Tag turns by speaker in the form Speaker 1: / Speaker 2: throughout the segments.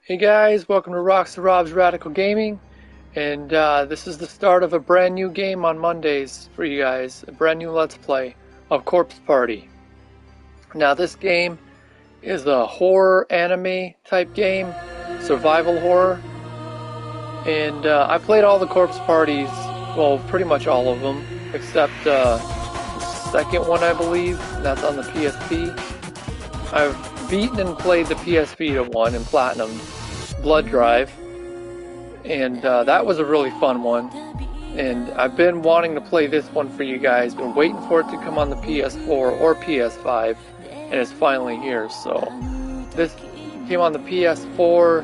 Speaker 1: Hey guys, welcome to R.S.R.R.G's Radical Gaming, and this is the start of a brand new game on Mondays for you guys, a brand new Let's Play of Corpse Party. Now this game is a horror anime type game, survival horror, and I played all the Corpse Parties, well pretty much all of them, except the second one I believe, that's on the PSP. I've beaten and played the PS Vita one in Platinum, Blood Drive, and that was a really fun one, and I've been wanting to play this one for you guys, been waiting for it to come on the PS4 or PS5, and it's finally here. So this came on the PS4,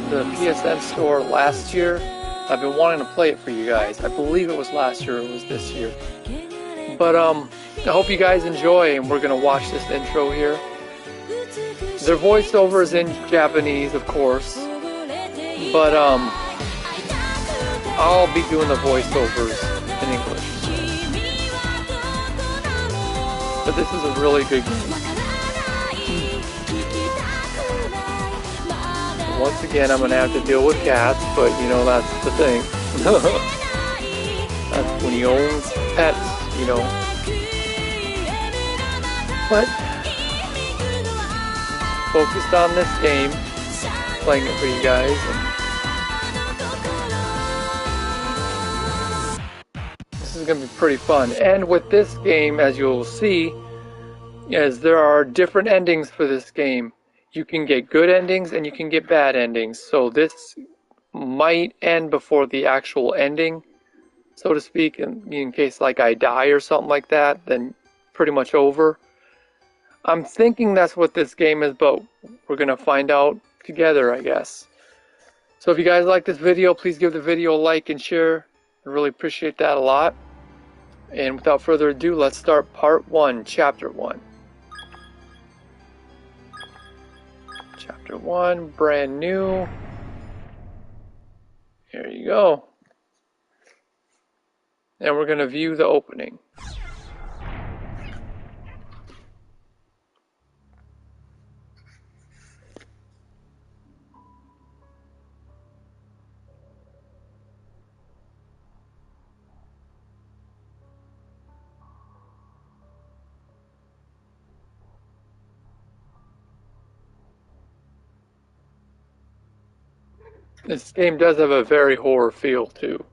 Speaker 1: the PSN store last year. I've been wanting to play it for you guys. I believe it was last year, it was this year, but I hope you guys enjoy, and we're gonna watch this intro here. Their voiceover is in Japanese, of course, but I'll be doing the voiceovers in English. But this is a really good game. Once again, I'm gonna have to deal with cats, but you know, that's the thing. That's when you own pets, you know. But focused on this game, playing it for you guys. And this is going to be pretty fun. And with this game, as you'll see, is there are different endings for this game. You can get good endings and you can get bad endings. So this might end before the actual ending, so to speak, in case like I die or something like that, then pretty much over. I'm thinking that's what this game is, but we're going to find out together, I guess. So if you guys like this video, please give the video a like and share. I really appreciate that a lot. And without further ado, let's start part 1, chapter 1. Chapter 1, brand new. Here you go. And we're going to view the opening. This game does have a very horror feel too.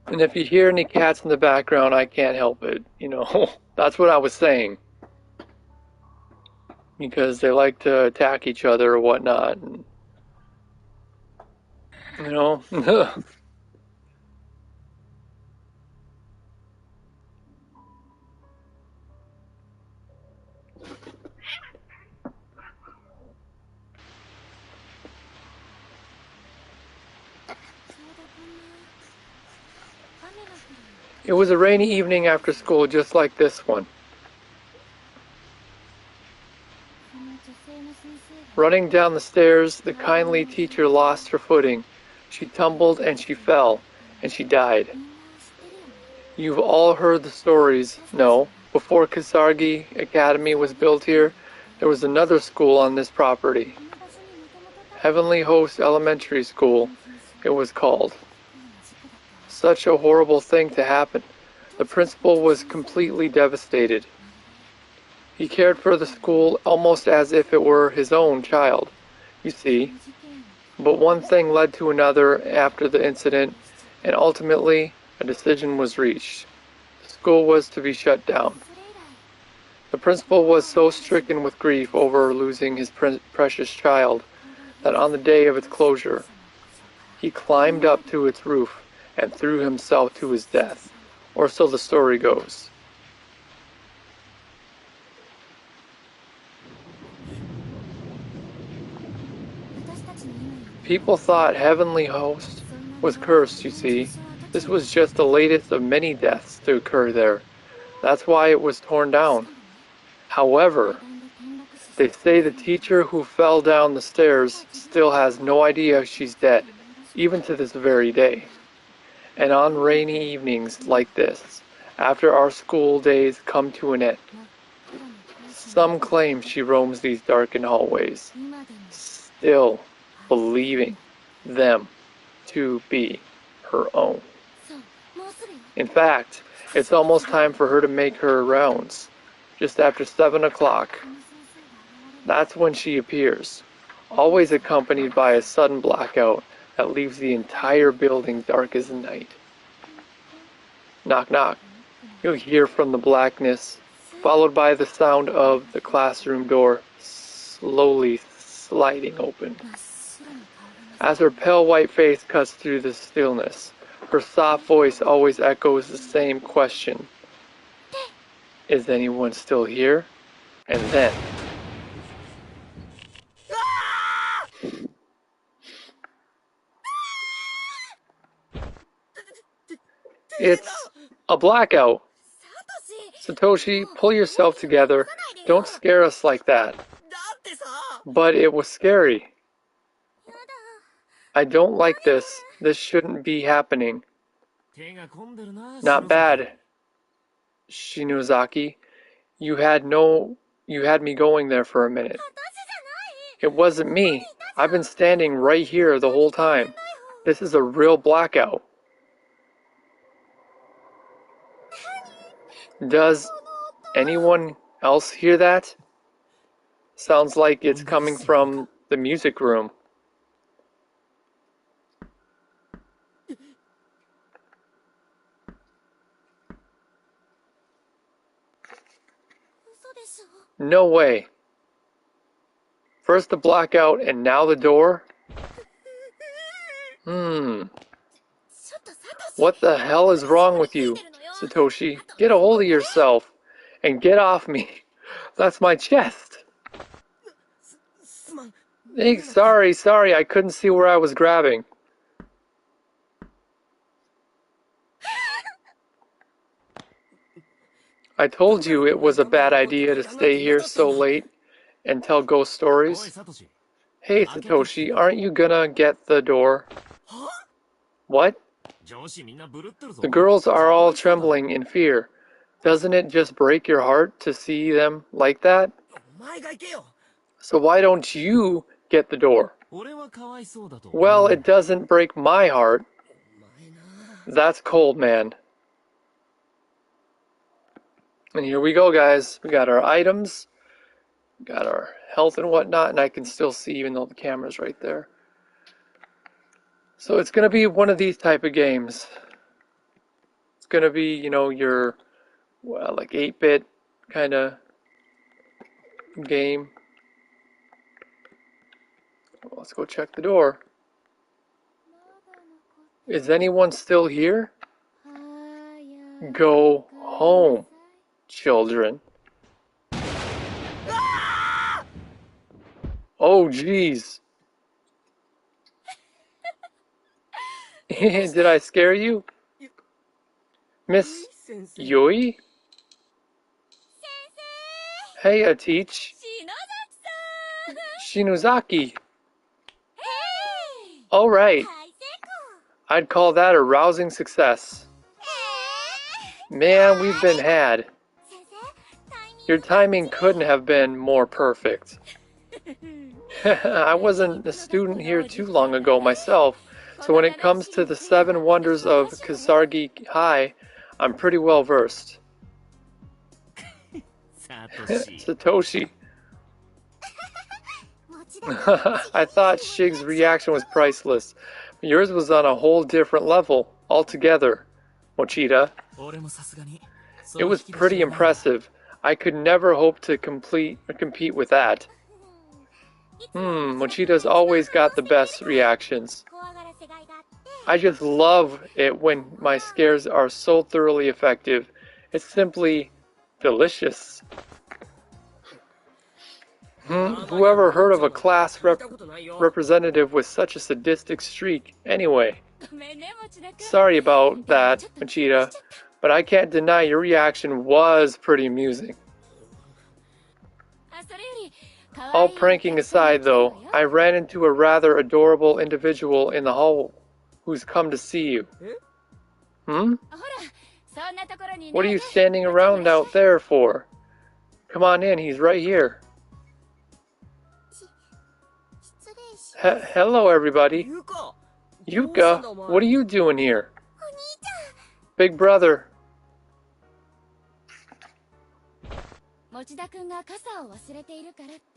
Speaker 1: And if you hear any cats in the background, I can't help it, you know. That's what I was saying. Because they like to attack each other or whatnot. And, you know. It was a rainy evening after school, just like this one. Running down the stairs, the kindly teacher lost her footing. She tumbled and she fell, and she died. You've all heard the stories. No, before R.S.R.R.G Academy was built here, there was another school on this property. Heavenly Host Elementary School, it was called. Such a horrible thing to happen. The principal was completely devastated. He cared for the school almost as if it were his own child, you see. But one thing led to another after the incident, and ultimately a decision was reached. The school was to be shut down. The principal was so stricken with grief over losing his precious child that on the day of its closure, he climbed up to its roof and threw himself to his death, or so the story goes. People thought Heavenly Host was cursed, you see. This was just the latest of many deaths to occur there. That's why it was torn down. However, they say the teacher who fell down the stairs still has no idea she's dead, even to this very day. And on rainy evenings like this, after our school days come to an end, Some claim she roams these darkened hallways, still believing them to be her own. In fact, it's almost time for her to make her rounds, just after 7 o'clock. That's when she appears, always accompanied by a sudden blackout that leaves the entire building dark as night. Knock, knock. You'll hear from the blackness, followed by the sound of the classroom door slowly sliding open. As her pale white face cuts through the stillness, her soft voice always echoes the same question. Is anyone still here? And then... it's a blackout. Satoshi, pull yourself together. Don't scare us like that. But it was scary. I don't like this. This shouldn't be happening. Not bad, Shinozaki. You had me going there for a minute. It wasn't me. I've been standing right here the whole time. This is a real blackout. Does anyone else hear that? Sounds like it's coming from the music room. No way. First the blackout and now the door? What the hell is wrong with you, Satoshi? Get a hold of yourself and get off me. That's my chest. Hey, sorry, I couldn't see where I was grabbing. I told you it was a bad idea to stay here so late and tell ghost stories. Hey, Satoshi, aren't you gonna get the door? What? The girls are all trembling in fear. Doesn't it just break your heart to see them like that? So why don't you get the door? Well, it doesn't break my heart. That's cold, man. And here we go, guys. We got our items, we got our health and whatnot, and I can still see even though the camera's right there. So it's going to be one of these type of games. It's going to be, you know, your, well, like 8-bit kind of game. Well, let's go check the door. Is anyone still here? Go home, children. Oh, jeez. Did I scare you? Miss Yui? Hey, teach. Shinozaki. All right. I'd call that a rousing success. Man, we've been had. Your timing couldn't have been more perfect. I wasn't a student here too long ago myself, so when it comes to the 7 wonders of R.S.R.R.G High, I'm pretty well versed. Satoshi. I thought Shig's reaction was priceless, but yours was on a whole different level altogether, Mochida. It was pretty impressive. I could never hope to compete with that. Mochida's always got the best reactions. I just love it when my scares are so thoroughly effective. It's simply delicious. Whoever heard of a class representative with such a sadistic streak, anyway? Sorry about that, Mochida, but I can't deny your reaction was pretty amusing. All pranking aside, though, I ran into a rather adorable individual in the hall who's come to see you. What are you standing around out there for? Come on in, he's right here. Hello, everybody. Yuka, what are you doing here? Big brother.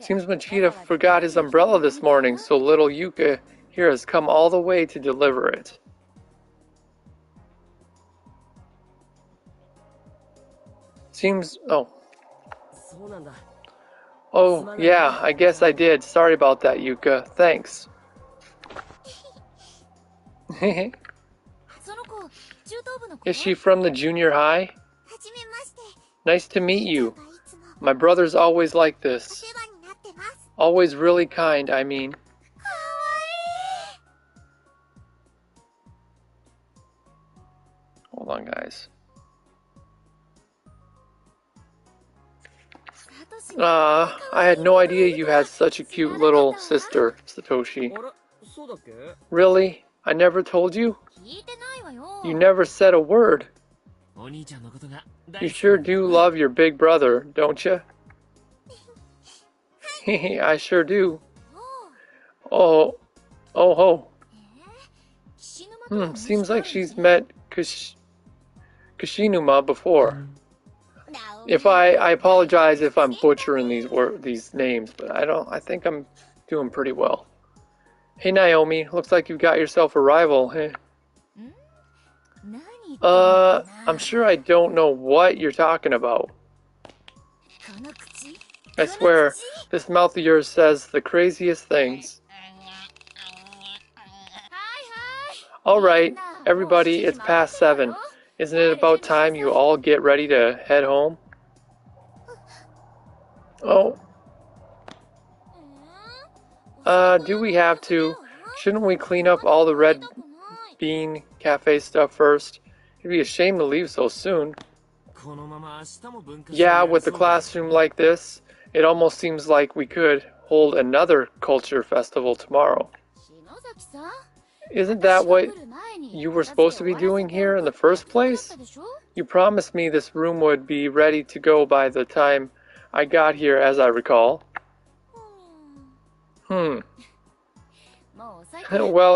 Speaker 1: Seems Machida forgot his umbrella this morning, so little Yuka here has come all the way to deliver it. Seems... Oh, yeah, I guess I did. Sorry about that, Yuka. Thanks. Is she from the junior high? Nice to meet you. My brother's always like this. Always really kind, I mean. Hold on, guys. I had no idea you had such a cute little sister, Satoshi. Really? I never told you? You never said a word. You sure do love your big brother, don't you? I sure do. Oh ho. Seems like she's met Kashinuma before. If I apologize if I'm butchering these names, but I think I'm doing pretty well. Hey Naomi, looks like you've got yourself a rival, huh? I'm sure I don't know what you're talking about. I swear, this mouth of yours says the craziest things. Alright, everybody, it's past 7. Isn't it about time you all get ready to head home? Oh. Do we have to? Shouldn't we clean up all the Red Bean Cafe stuff first? It'd be a shame to leave so soon. Yeah, with a classroom like this, it almost seems like we could hold another culture festival tomorrow. Isn't that what you were supposed to be doing here in the first place? You promised me this room would be ready to go by the time I got here, as I recall. Well,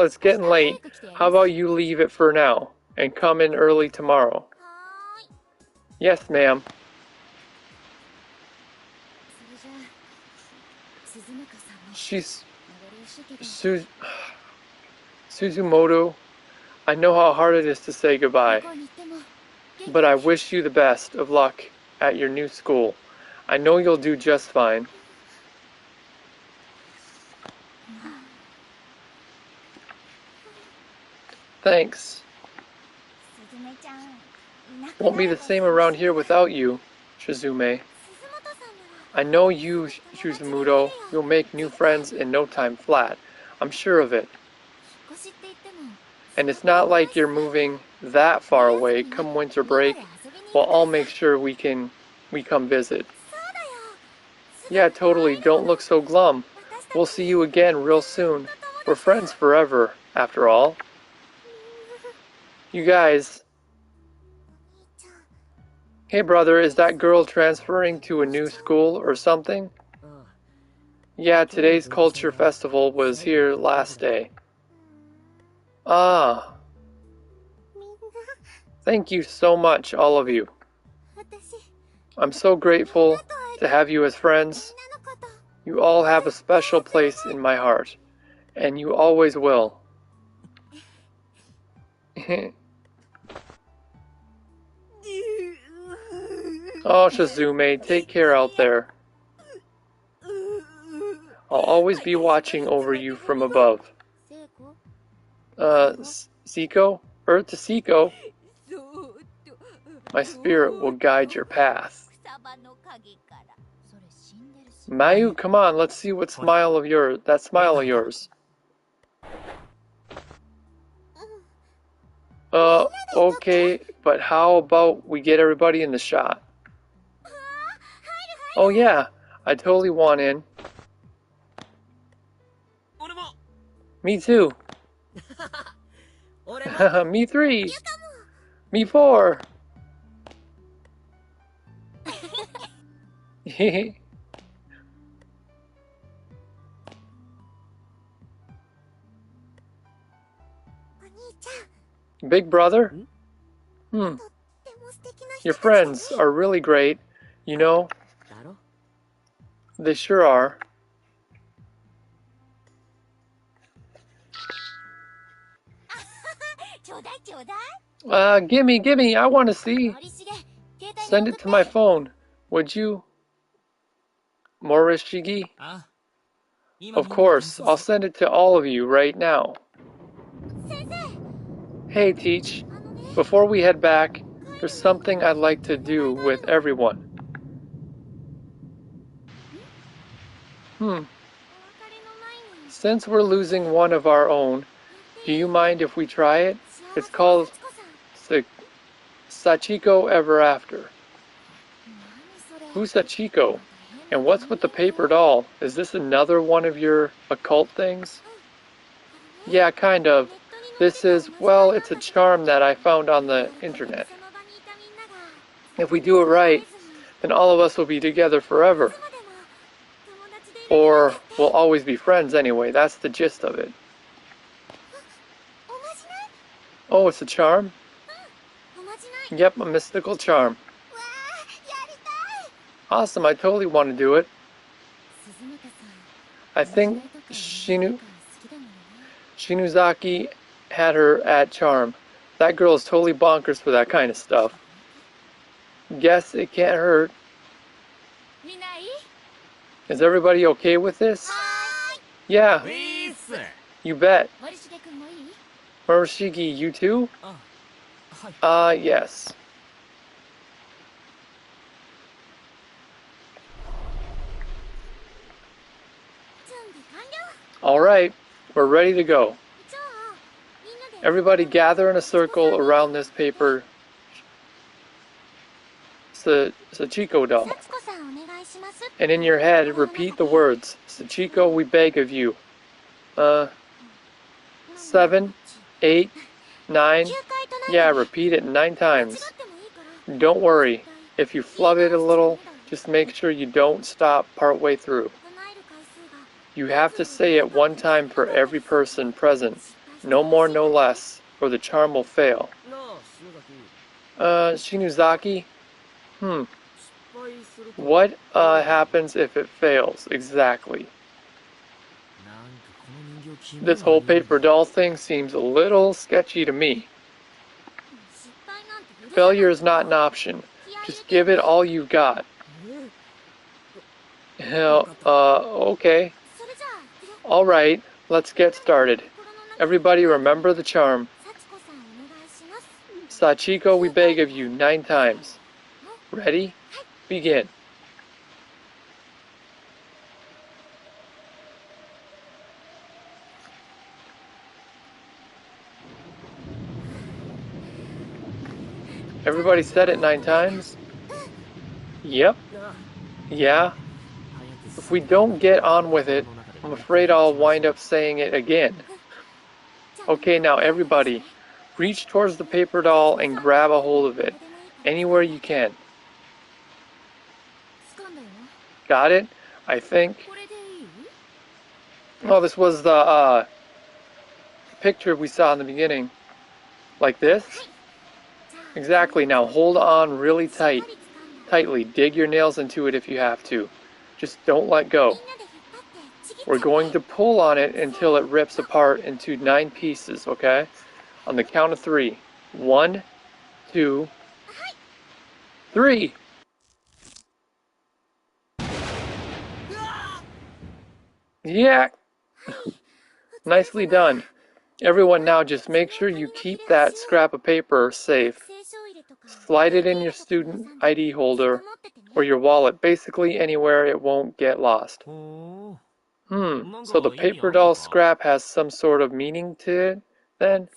Speaker 1: it's getting late. How about you leave it for now and come in early tomorrow? Yes, ma'am. She's... Suzumoto, I know how hard it is to say goodbye, but I wish you the best of luck at your new school. I know you'll do just fine. Thanks. Won't be the same around here without you, Shizume. I know you, Shizumoto, you'll make new friends in no time flat. I'm sure of it. And it's not like you're moving that far away. Come winter break, well, I'll make sure we come visit. Yeah, totally. Don't look so glum. We'll see you again real soon. We're friends forever, after all. You guys. Hey brother, is that girl transferring to a new school or something? Yeah, today's culture festival was here last day. Ah. Thank you so much, all of you. I'm so grateful to have you as friends. You all have a special place in my heart, and you always will. Oh, Shizume, take care out there. I'll always be watching over you from above. Seiko? Earth to Seiko? My spirit will guide your path. Mayu, come on, let's see that smile of yours. Okay, but how about we get everybody in the shot? Oh yeah, I totally want in. Me too. Me 3. Me 4. Big brother? Your friends are really great, you know? They sure are. Gimme, I want to see. Send it to my phone, would you? R.S.R.R.G? Of course, I'll send it to all of you right now. Hey, Teach. Before we head back, there's something I'd like to do with everyone. Since we're losing one of our own, do you mind if we try it? It's called Sachiko Ever After. Who's Sachiko? And what's with the paper doll? Is this another one of your occult things? Yeah, kind of. This is, well, it's a charm that I found on the internet. If we do it right, then all of us will be together forever. Or we'll always be friends anyway, that's the gist of it. Oh, it's a charm? Yep, a mystical charm. Awesome, I totally want to do it. I think Shinuzaki had her at charm. That girl is totally bonkers for that kind of stuff. Guess it can't hurt. Is everybody okay with this? Yeah. You bet. R.S.R.R.G, you too? Yes. Alright, we're ready to go. Everybody gather in a circle around this paper Sachiko doll. And in your head, repeat the words, Sachiko, we beg of you. 7, 8, 9. Yeah, repeat it 9 times. Don't worry, if you flub it a little, just make sure you don't stop partway through. You have to say it 1 time for every person present. No more, no less, or the charm will fail. Shinuzaki? What happens if it fails, exactly? This whole paper doll thing seems a little sketchy to me. Failure is not an option. Just give it all you've got. Hell, okay. Alright, let's get started. Everybody remember the charm. Sachiko, we beg of you 9 times. Ready? Begin. Everybody said it 9 times? Yep. Yeah. If we don't get on with it, I'm afraid I'll wind up saying it again. Okay, now everybody, reach towards the paper doll and grab a hold of it. Anywhere you can. Got it? I think. Oh, this was the picture we saw in the beginning. Like this? Exactly. Now hold on really tightly. Dig your nails into it if you have to. Just don't let go. We're going to pull on it until it rips apart into 9 pieces, okay? On the count of 3. 1, 2, 3. Yeah. Nicely done. Everyone now just make sure you keep that scrap of paper safe. Slide it in your student ID holder or your wallet, basically anywhere it won't get lost. So the paper doll scrap has some sort of meaning to it, then?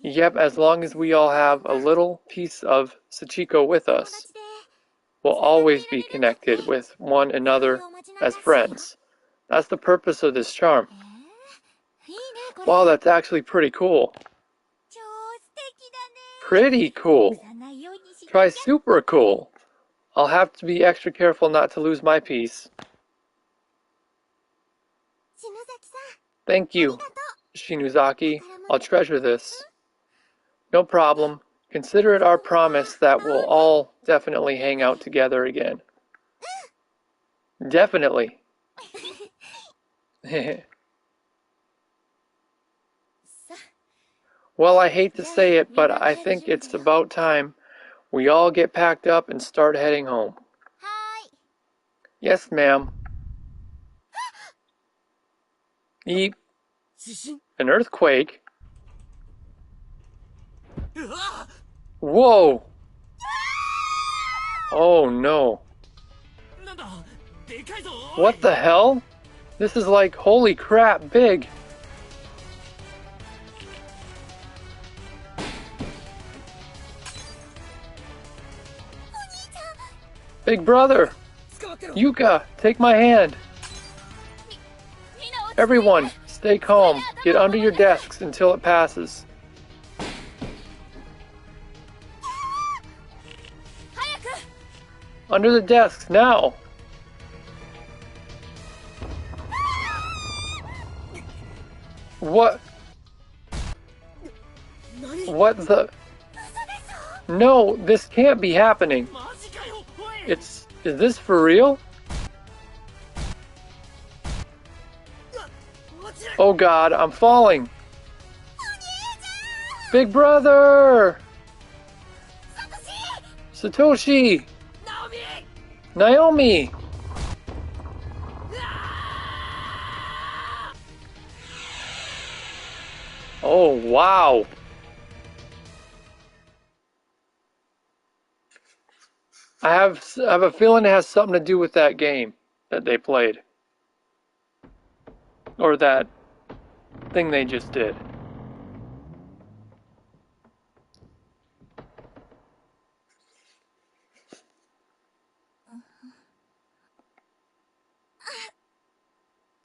Speaker 1: Yep, as long as we all have a little piece of Sachiko with us, we'll always be connected with one another as friends. That's the purpose of this charm. Wow, that's actually pretty cool. Pretty cool. Try super cool. I'll have to be extra careful not to lose my piece. Thank you, Shinuzaki. I'll treasure this. No problem. Consider it our promise that we'll all definitely hang out together again. Definitely. Well, I hate to say it, but I think it's about time we all get packed up and start heading home. Yes, ma'am. Eep. An earthquake? Whoa! Oh no. What the hell? This is like, holy crap, big. Big brother! Yuka, take my hand. Everyone, stay calm. Get under your desks until it passes. Under the desks, now! What? What the? No, this can't be happening. Is this for real? Oh god, I'm falling. Big brother! Satoshi! Naomi! Oh, wow. I have a feeling it has something to do with that game that they played. Or that thing they just did.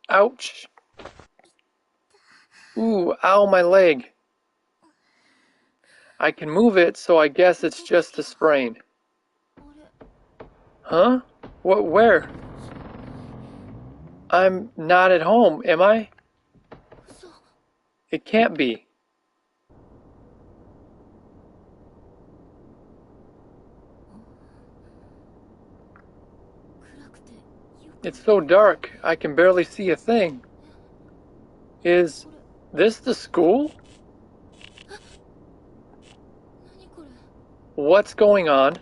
Speaker 1: Ouch. Ooh, ow, my leg. I can move it, so I guess it's just a sprain. Huh? What, where? I'm not at home, am I? It can't be. It's so dark, I can barely see a thing. Is this the school? What's going on?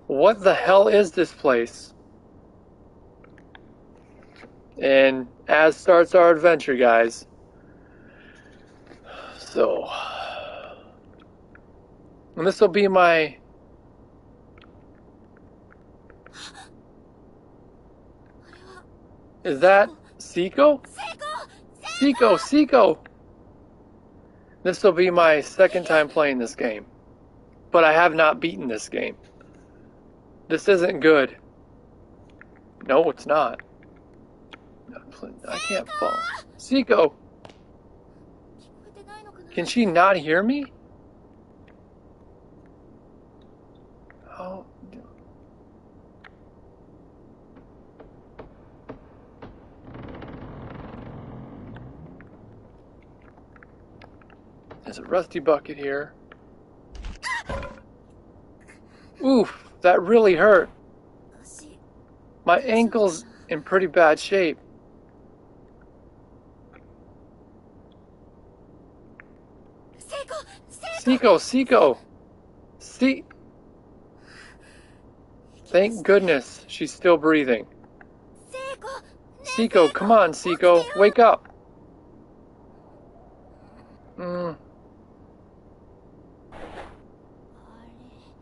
Speaker 1: What the hell is this place? And as starts our adventure, guys. So, and this will be my... Is that Seiko? Seiko! This will be my second time playing this game. But I have not beaten this game. This isn't good. No, it's not. I can't fall. Seiko! Can she not hear me? Oh. There's a rusty bucket here. Oof, that really hurt. My ankle's in pretty bad shape. Seiko! Thank goodness she's still breathing. Seiko, come on, Seiko, wake up.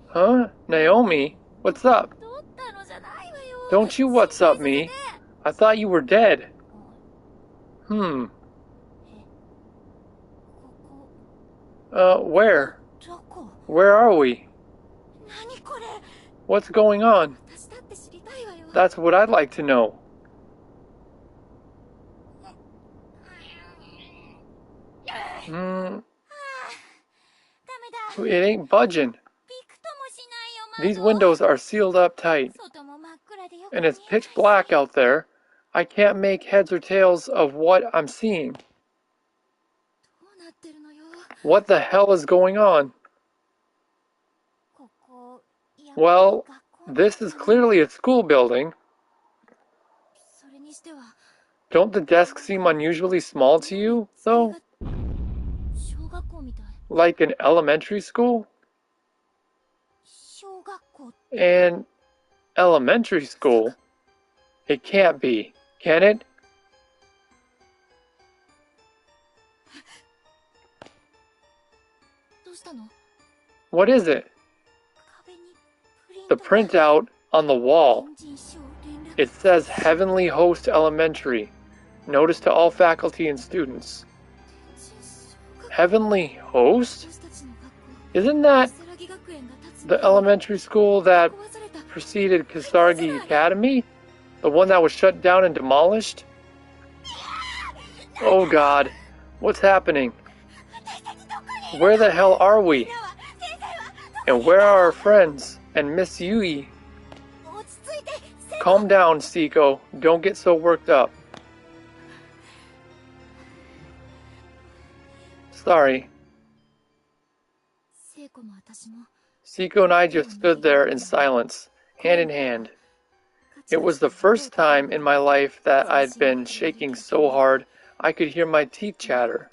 Speaker 1: Huh? Naomi? What's up? Don't you what's up me? I thought you were dead. Where? Where are we? What's going on? That's what I'd like to know. It ain't budging. These windows are sealed up tight, and it's pitch black out there. I can't make heads or tails of what I'm seeing. What the hell is going on? Well, this is clearly a school building. Don't the desks seem unusually small to you, though? Like an elementary school? An elementary school? It can't be, can it? What is it? The printout on the wall. It says Heavenly Host Elementary. Notice to all faculty and students. Heavenly Host? Isn't that the elementary school that preceded R.S.R.R.G Academy? The one that was shut down and demolished? Oh God, what's happening? Where the hell are we? And where are our friends and Miss Yui? Calm down, Seiko. Don't get so worked up. Sorry. Seiko and I just stood there in silence, hand in hand. It was the first time in my life that I'd been shaking so hard I could hear my teeth chatter.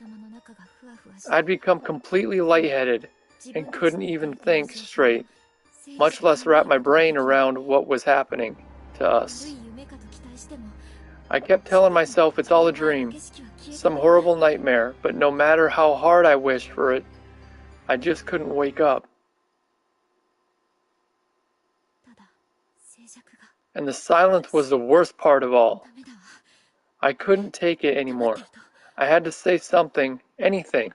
Speaker 1: I'd become completely lightheaded and couldn't even think straight, much less wrap my brain around what was happening to us. I kept telling myself it's all a dream, some horrible nightmare, but no matter how hard I wished for it, I just couldn't wake up. And the silence was the worst part of all. I couldn't take it anymore. I had to say something, anything.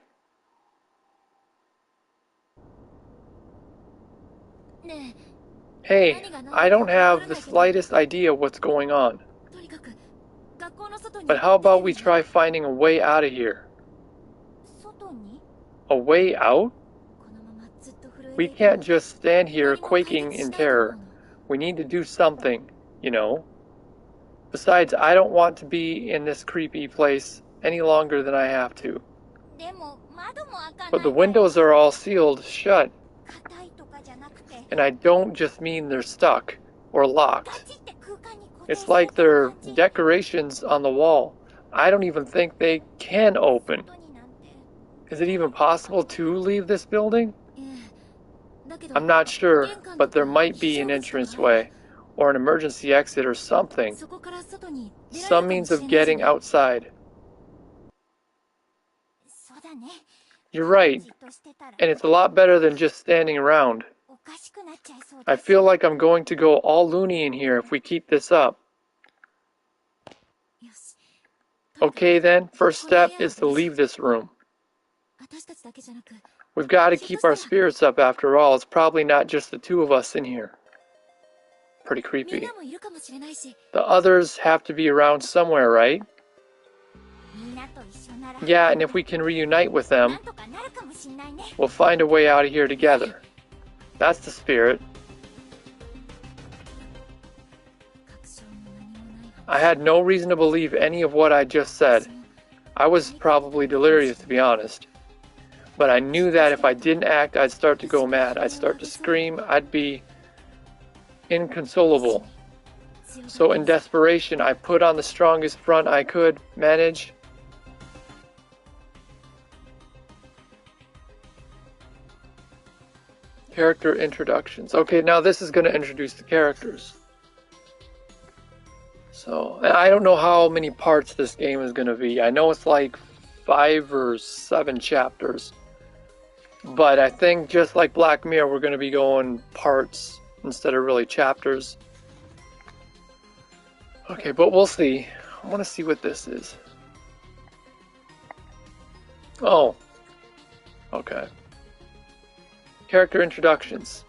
Speaker 1: Hey, I don't have the slightest idea what's going on. But how about we try finding a way out of here? A way out? We can't just stand here quaking in terror. We need to do something, you know. Besides, I don't want to be in this creepy place any longer than I have to. But the windows are all sealed shut. And I don't just mean they're stuck or locked. It's like they're decorations on the wall. I don't even think they can open. Is it even possible to leave this building? I'm not sure, but there might be an entranceway, or an emergency exit or something. Some means of getting outside. You're right, and it's a lot better than just standing around. I feel like I'm going to go all loony in here if we keep this up. Okay then, first step is to leave this room. We've got to keep our spirits up after all. It's probably not just the two of us in here. Pretty creepy. The others have to be around somewhere, right? Yeah, and if we can reunite with them, we'll find a way out of here together. That's the spirit. I had no reason to believe any of what I just said. I was probably delirious, to be honest. But I knew that if I didn't act, I'd start to go mad. I'd start to scream. I'd be inconsolable. So in desperation, I put on the strongest front I could manage. Character introductions. Okay, now this is going to introduce the characters. So, I don't know how many parts this game is going to be. I know it's like 5 or 7 chapters. But I think just like Black Mirror, we're going to be going parts instead of really chapters. Okay, but we'll see. I want to see what this is. Oh. Okay. Character introductions.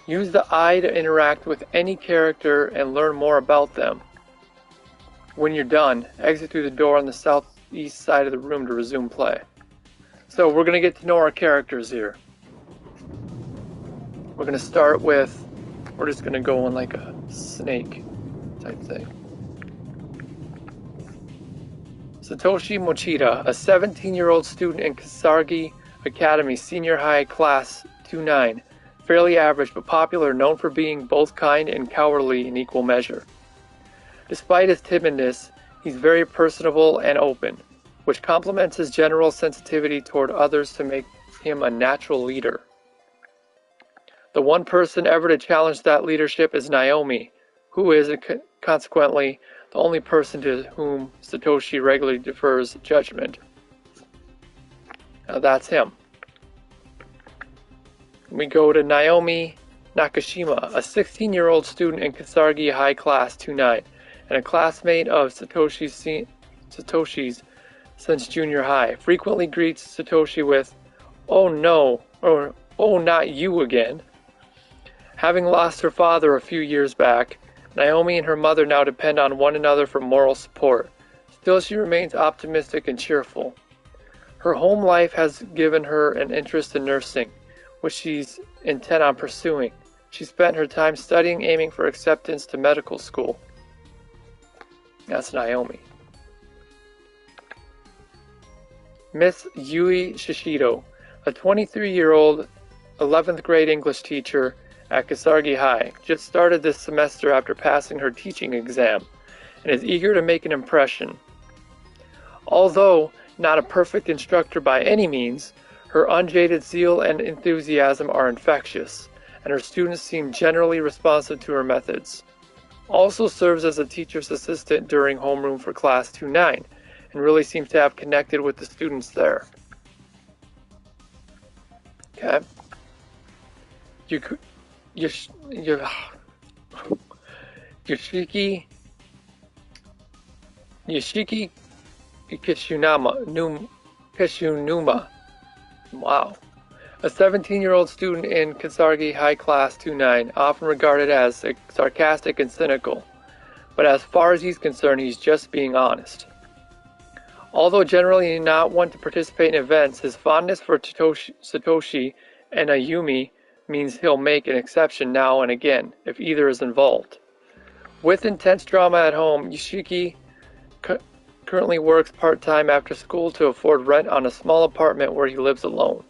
Speaker 1: Use the eye to interact with any character and learn more about them. When you're done, exit through the door on the southeast side of the room to resume play. So we're going to get to know our characters here. We're going to start with, we're just going to go on like a snake type thing. Satoshi Mochida, a 17-year-old student in Kasaragi Academy Senior High Class 29. Fairly average but popular, known for being both kind and cowardly in equal measure. Despite his timidness, he's very personable and open, which complements his general sensitivity toward others to make him a natural leader. The one person ever to challenge that leadership is Naomi, who is, consequently, the only person to whom Satoshi regularly defers judgment. Now that's him. We go to Naomi Nakashima, a 16-year-old student in Kasaragi High Class 29, and a classmate of Satoshi's since junior high. Frequently greets Satoshi with, "Oh no," or "Oh, not you again." Having lost her father a few years back, Naomi and her mother now depend on one another for moral support. Still, she remains optimistic and cheerful. Her home life has given her an interest in nursing, which she's intent on pursuing. She spent her time studying, aiming for acceptance to medical school. That's Naomi. Miss Yui Shishido, a 23-year-old 11th grade English teacher at Kasaragi High, just started this semester after passing her teaching exam, and is eager to make an impression. Although not a perfect instructor by any means, her unjaded zeal and enthusiasm are infectious, and her students seem generally responsive to her methods. Also serves as a teacher's assistant during homeroom for Class 29, and really seems to have connected with the students there. Okay. Yoshiki Kishunuma. Wow. A 17-year-old student in Kasaragi High Class 29, often regarded as sarcastic and cynical, but as far as he's concerned, he's just being honest. Although generally not one to participate in events, his fondness for Satoshi and Ayumi means he'll make an exception now and again, if either is involved. With intense drama at home, Yoshiki currently works part-time after school to afford rent on a small apartment where he lives alone.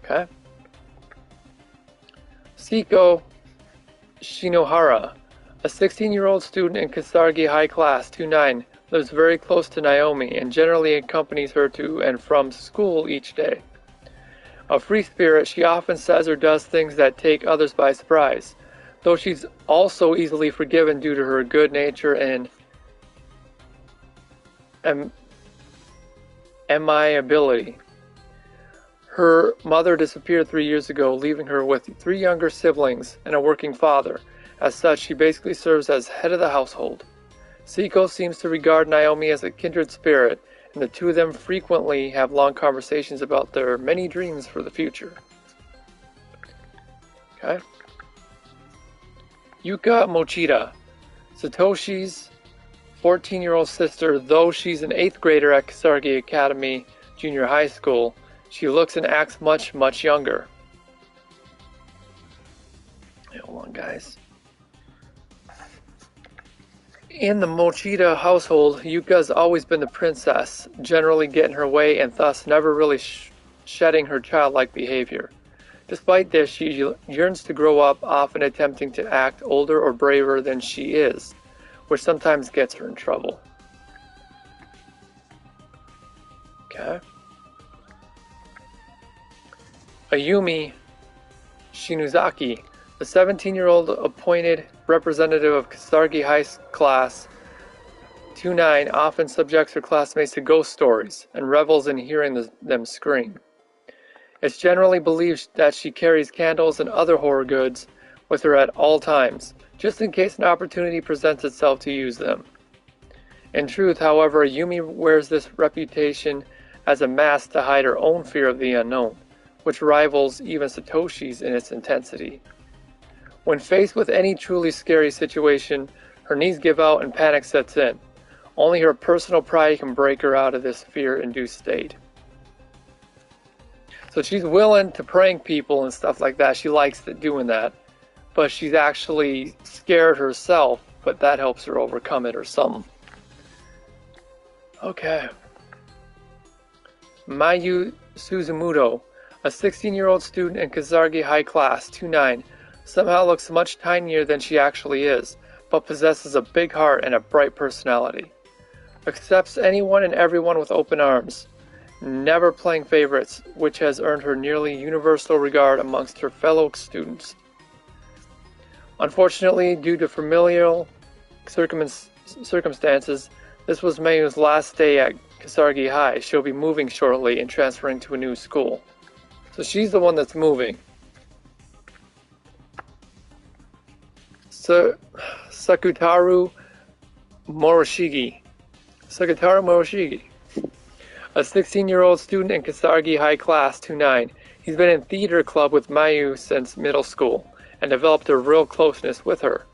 Speaker 1: Okay. Siko Shinohara, a 16-year-old student in Kasaragi High Class 29, lives very close to Naomi and generally accompanies her to and from school each day. A free spirit, she often says or does things that take others by surprise, though she's also easily forgiven due to her good nature and amiability. Her mother disappeared 3 years ago, leaving her with 3 younger siblings and a working father. As such, she basically serves as head of the household. Siko seems to regard Naomi as a kindred spirit, and the two of them frequently have long conversations about their many dreams for the future. Okay. Yuka Mochida, Satoshi's 14-year-old sister. Though she's an 8th grader at Kasaragi Academy Junior High School, she looks and acts much, much younger. Hold on, guys. In the Mochida household, Yuka's always been the princess, generally getting her way and thus never really shedding her childlike behavior. Despite this, she yearns to grow up, often attempting to act older or braver than she is, which sometimes gets her in trouble. Okay. Ayumi Shinuzaki, the 17-year-old appointed representative of Kasaragi High Class 29, often subjects her classmates to ghost stories and revels in hearing them scream. It's generally believed that she carries candles and other horror goods with her at all times, just in case an opportunity presents itself to use them. In truth, however, Ayumi wears this reputation as a mask to hide her own fear of the unknown, which rivals even Satoshi's in its intensity. When faced with any truly scary situation, her knees give out and panic sets in. Only her personal pride can break her out of this fear-induced state. So she's willing to prank people and stuff like that. She likes doing that. But she's actually scared herself, but that helps her overcome it or something. Okay. Mayu Suzumoto, a 16-year-old student in Kazargi High Class 2-9, somehow looks much tinier than she actually is, but possesses a big heart and a bright personality. Accepts anyone and everyone with open arms, never playing favorites, which has earned her nearly universal regard amongst her fellow students. Unfortunately, due to familial circumstances, this was Mayu's last day at Kasargi High. She'll be moving shortly and transferring to a new school. So she's the one that's moving. Sakutaru Moroshige. A 16-year-old student in Kasargi High Class 2-9. He's been in theater club with Mayu since middle school and developed a real closeness with her.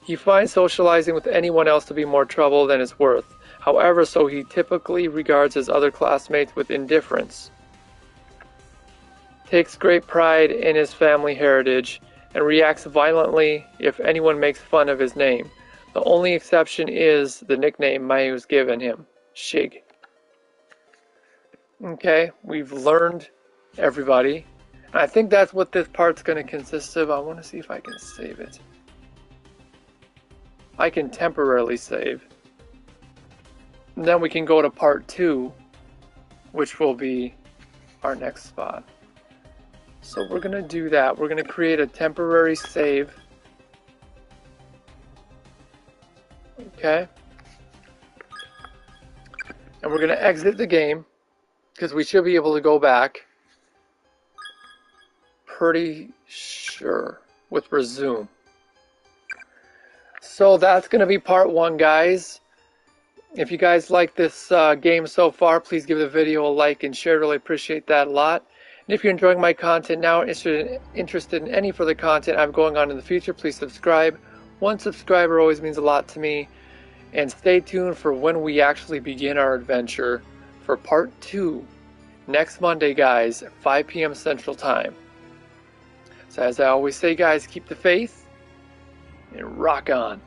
Speaker 1: He finds socializing with anyone else to be more trouble than it's worth. However, so he typically regards his other classmates with indifference. Takes great pride in his family heritage and reacts violently if anyone makes fun of his name. The only exception is the nickname Mayu's given him, Shig. Okay, we've learned everybody. And I think that's what this part's going to consist of. I want to see if I can save it. I can temporarily save. And then we can go to part 2, which will be our next spot. So we're going to do that. We're going to create a temporary save. Okay. And we're going to exit the game because we should be able to go back. Pretty sure with resume. So that's going to be part 1, guys. If you guys like this game so far, please give the video a like and share. Really appreciate that a lot. And if you're enjoying my content now and interested in any further content I'm going on in the future, please subscribe. One subscriber always means a lot to me. And stay tuned for when we actually begin our adventure for part 2 next Monday, guys, at 5 p.m. Central Time. So as I always say, guys, keep the faith and rock on.